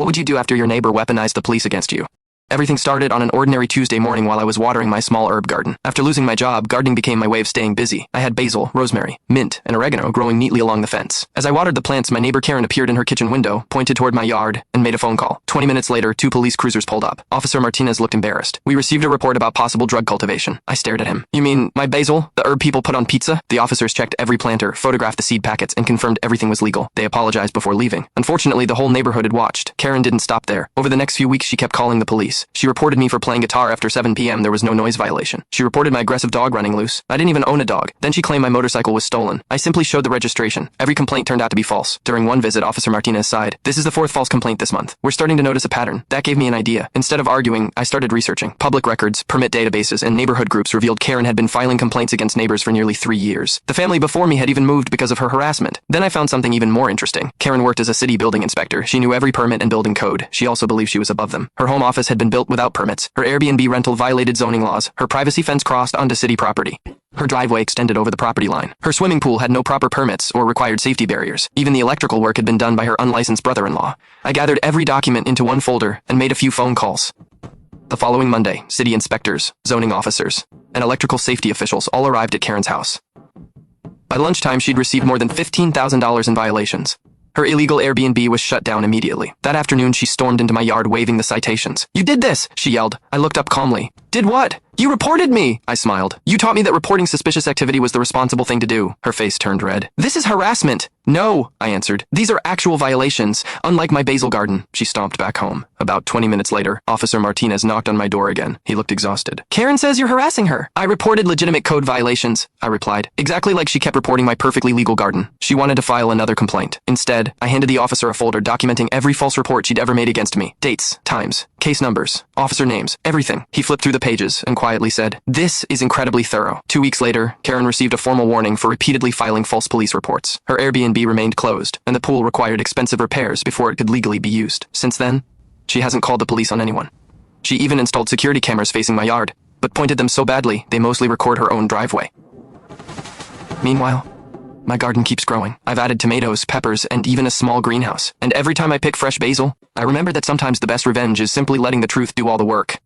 What would you do after your neighbor weaponized the police against you? Everything started on an ordinary Tuesday morning while I was watering my small herb garden. After losing my job, gardening became my way of staying busy. I had basil, rosemary, mint, and oregano growing neatly along the fence. As I watered the plants, my neighbor Karen appeared in her kitchen window, pointed toward my yard, and made a phone call. 20 minutes later, 2 police cruisers pulled up. Officer Martinez looked embarrassed. We received a report about possible drug cultivation. I stared at him. You mean my basil? The herb people put on pizza? The officers checked every planter, photographed the seed packets, and confirmed everything was legal. They apologized before leaving. Unfortunately, the whole neighborhood had watched. Karen didn't stop there. Over the next few weeks, she kept calling the police. She reported me for playing guitar after 7 p.m. There was no noise violation. She reported my aggressive dog running loose. I didn't even own a dog. Then she claimed my motorcycle was stolen. I simply showed the registration. Every complaint turned out to be false. During one visit, Officer Martinez sighed. This is the 4th false complaint this month. We're starting to notice a pattern. That gave me an idea. Instead of arguing, I started researching. Public records, permit databases, and neighborhood groups revealed Karen had been filing complaints against neighbors for nearly 3 years. The family before me had even moved because of her harassment. Then I found something even more interesting. Karen worked as a city building inspector. She knew every permit and building code. She also believed she was above them. Her home office had been built without permits. Her Airbnb rental violated zoning laws. Her privacy fence crossed onto city property. Her driveway extended over the property line. Her swimming pool had no proper permits or required safety barriers. Even the electrical work had been done by her unlicensed brother-in-law. I gathered every document into one folder and made a few phone calls. The following Monday, city inspectors, zoning officers, and electrical safety officials all arrived at Karen's house. By lunchtime, she'd received more than $15,000 in violations. Her illegal Airbnb was shut down immediately. That afternoon, she stormed into my yard waving the citations. "You did this!" she yelled. I looked up calmly. "Did what?" "You reported me!" I smiled. "You taught me that reporting suspicious activity was the responsible thing to do." Her face turned red. "This is harassment!" "No," I answered. "These are actual violations, unlike my basil garden." She stomped back home. About 20 minutes later, Officer Martinez knocked on my door again. He looked exhausted. "Karen says you're harassing her." "I reported legitimate code violations," I replied, exactly like she kept reporting my perfectly legal garden. She wanted to file another complaint. Instead, I handed the officer a folder documenting every false report she'd ever made against me. Dates, times, case numbers, officer names, everything. He flipped through the pages and quietly said, "This is incredibly thorough." 2 weeks later, Karen received a formal warning for repeatedly filing false police reports. Her Airbnb remained closed, and the pool required expensive repairs before it could legally be used. Since then, she hasn't called the police on anyone. She even installed security cameras facing my yard, but pointed them so badly they mostly record her own driveway. Meanwhile, my garden keeps growing. I've added tomatoes, peppers, and even a small greenhouse. And every time I pick fresh basil, I remember that sometimes the best revenge is simply letting the truth do all the work.